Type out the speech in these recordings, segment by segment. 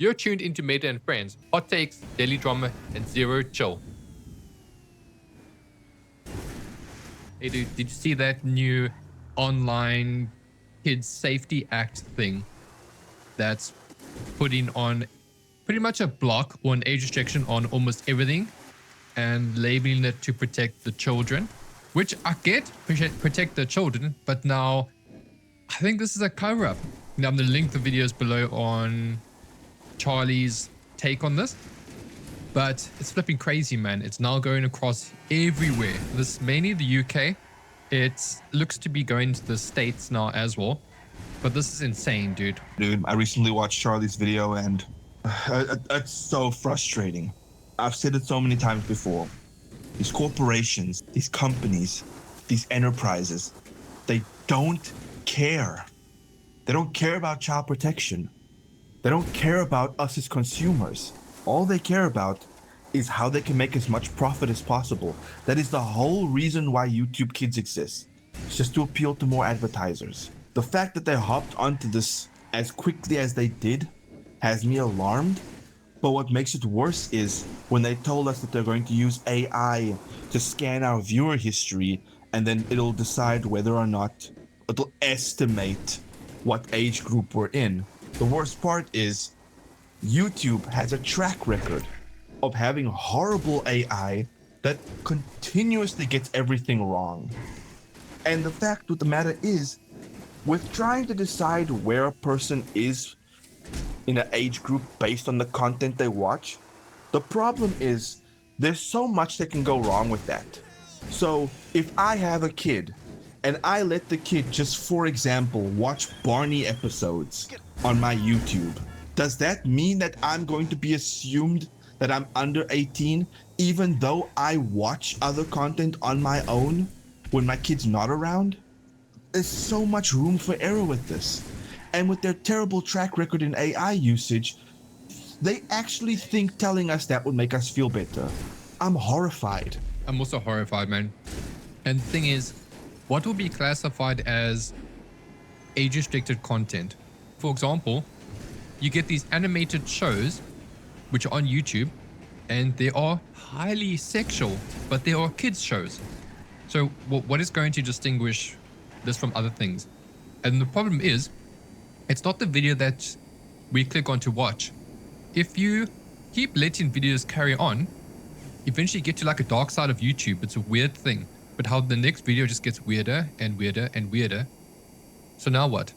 You're tuned into Maeder and Friends, hot takes, daily drama, and zero chill. Hey dude, did you see that new online kids safety act thing that's putting on pretty much a block or an age restriction on almost everything and labeling it to protect the children, which I get, protect the children, but now I think this is a cover up. Now I'm going to link the videos below on Charlie's take on this, but it's flipping crazy, man. It's now going across everywhere. This is mainly the UK. It looks to be going to the States now as well, but this is insane, dude. Dude, I recently watched Charlie's video and it's so frustrating. I've said it so many times before. These corporations, these companies, these enterprises, they don't care. They don't care about child protection. They don't care about us as consumers. All they care about is how they can make as much profit as possible. That is the whole reason why YouTube Kids exists. It's just to appeal to more advertisers. The fact that they hopped onto this as quickly as they did has me alarmed. But what makes it worse is when they told us that they're going to use AI to scan our viewer history and then it'll decide whether or not it'll estimate what age group we're in. The worst part is YouTube has a track record of having horrible AI that continuously gets everything wrong. And the fact of the matter is, with trying to decide where a person is in an age group based on the content they watch, the problem is there's so much that can go wrong with that. So if I have a kid and I let the kid just, for example, watch Barney episodes on my YouTube, does that mean that I'm going to be assumed that I'm under 18 even though I watch other content on my own when my kid's not around? There's so much room for error with this. And with their terrible track record in AI usage, they actually think telling us that would make us feel better. I'm horrified. I'm also horrified, man. And the thing is, what will be classified as age-restricted content? For example, you get these animated shows which are on YouTube and they are highly sexual, but they are kids shows. So what is going to distinguish this from other things? And the problem is, it's not the video that we click on to watch. If you keep letting videos carry on, eventually you get to like a dark side of YouTube. It's a weird thing, but how the next video just gets weirder and weirder and weirder. So now what?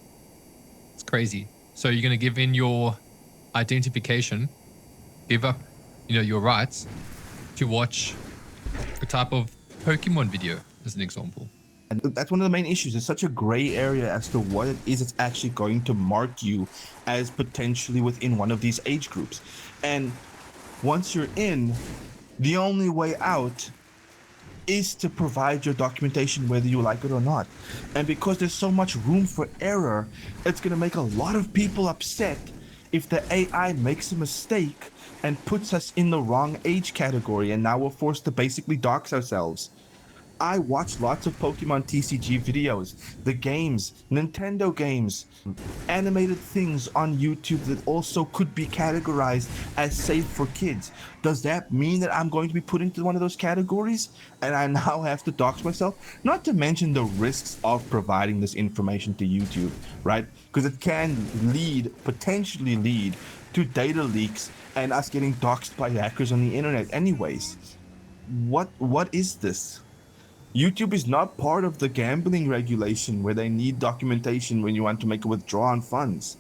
It's crazy. So you're going to give in your identification, give up, your rights to watch a type of Pokemon video, as an example. And that's one of the main issues. It's such a gray area as to what it is that's actually going to mark you as potentially within one of these age groups. And once you're in, the only way out is to provide your documentation whether you like it or not. And because there's so much room for error, it's going to make a lot of people upset if the AI makes a mistake and puts us in the wrong age category, and now we're forced to basically dox ourselves. I watch lots of Pokemon TCG videos, the games, Nintendo games, animated things on YouTube that also could be categorized as safe for kids. Does that mean that I'm going to be put into one of those categories and I now have to dox myself? Not to mention the risks of providing this information to YouTube, right? Because it can potentially lead to data leaks and us getting doxed by hackers on the internet anyways. What is this? YouTube is not part of the gambling regulation where they need documentation when you want to make a withdrawal on funds.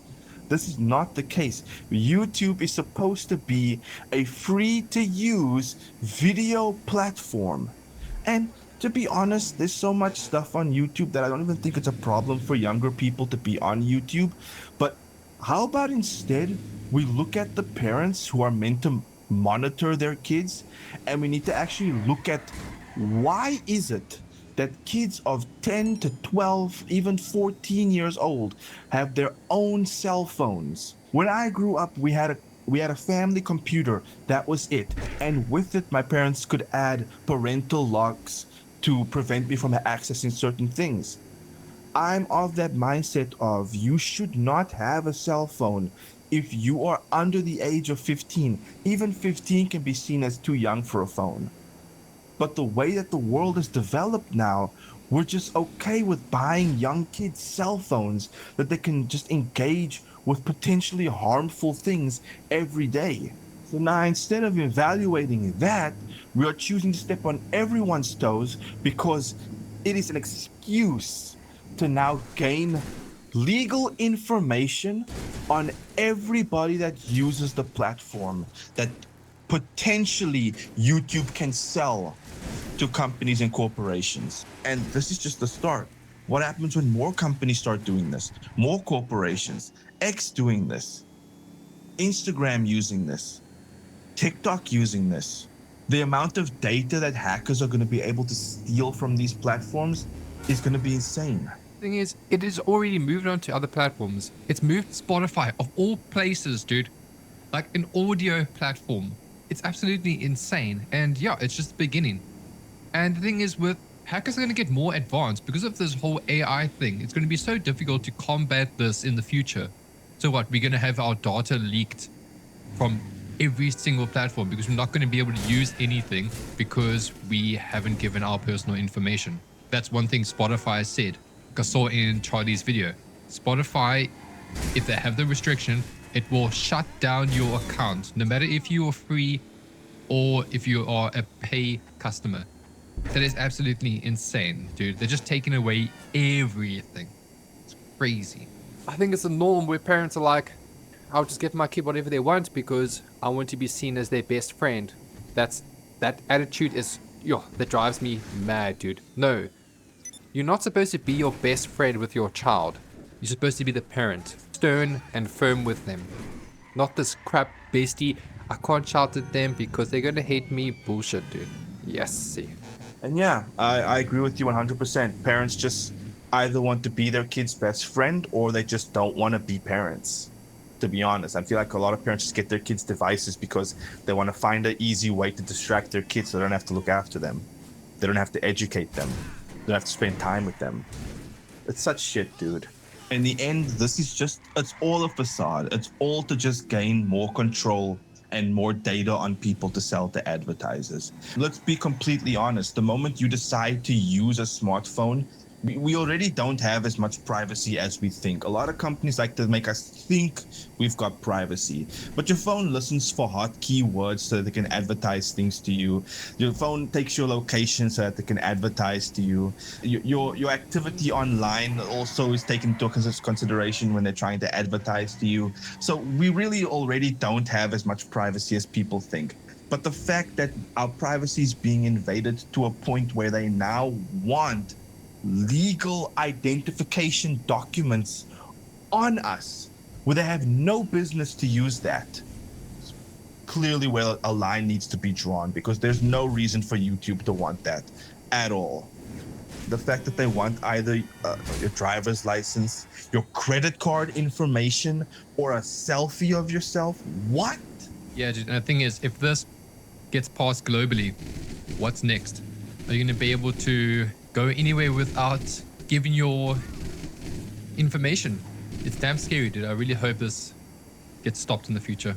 This is not the case. YouTube is supposed to be a free-to-use video platform. And to be honest, there's so much stuff on YouTube that I don't even think it's a problem for younger people to be on YouTube. But how about instead we look at the parents who are meant to monitor their kids, and we need to actually look at why is it that kids of 10 to 12, even 14 years old have their own cell phones? When I grew up, we had a family computer. That was it. And with it, my parents could add parental locks to prevent me from accessing certain things. I'm of that mindset of you should not have a cell phone if you are under the age of 15, even 15 can be seen as too young for a phone. But the way that the world is developed now, we're just okay with buying young kids cell phones that they can just engage with potentially harmful things every day. So now instead of evaluating that, we are choosing to step on everyone's toes because it is an excuse to now gain legal information on everybody that uses the platform that potentially YouTube can sell to companies and corporations. And this is just the start. What happens when more companies start doing this? More corporations, X doing this, Instagram using this, TikTok using this. The amount of data that hackers are going to be able to steal from these platforms is going to be insane. Thing is, it is already moved on to other platforms. It's moved Spotify of all places, dude. Like an audio platform. It's absolutely insane. And yeah, it's just the beginning. And the thing is, with hackers are going to get more advanced because of this whole AI thing. It's going to be so difficult to combat this in the future. So what? We're going to have our data leaked from every single platform because we're not going to be able to use anything because we haven't given our personal information. That's one thing Spotify said. Like I saw in Charlie's video. Spotify, if they have the restriction, it will shut down your account, no matter if you are free or if you are a pay customer. That is absolutely insane, dude. They're just taking away everything. It's crazy. I think it's a norm where parents are like, I'll just give my kid whatever they want because I want to be seen as their best friend. That attitude is, that drives me mad, dude. No, you're not supposed to be your best friend with your child. You're supposed to be the parent, stern and firm with them. Not this crap bestie, I can't shout at them because they're gonna hate me bullshit, dude. Yes, see. And yeah, I agree with you 100%. Parents just either want to be their kid's best friend or they just don't want to be parents. To be honest, I feel like a lot of parents just get their kids' devices because they want to find an easy way to distract their kids so they don't have to look after them. They don't have to educate them. They don't have to spend time with them. It's such shit, dude. In the end, it's all a facade. It's all to just gain more control and more data on people to sell to advertisers. Let's be completely honest. The moment you decide to use a smartphone, we already don't have as much privacy as we think. A lot of companies like to make us think we've got privacy, but your phone listens for hot keywords so that they can advertise things to you. Your phone takes your location so that they can advertise to you. Your activity online also is taken into consideration when they're trying to advertise to you. So we really already don't have as much privacy as people think. But the fact that our privacy is being invaded to a point where they now want legal identification documents on us, where they have no business to use that. It's clearly where a line needs to be drawn, because there's no reason for YouTube to want that at all. The fact that they want either your driver's license, your credit card information, or a selfie of yourself. What? Yeah, dude, and the thing is, if this gets passed globally, what's next? Are you going to be able to go anywhere without giving your information? It's damn scary, dude. I really hope this gets stopped in the future.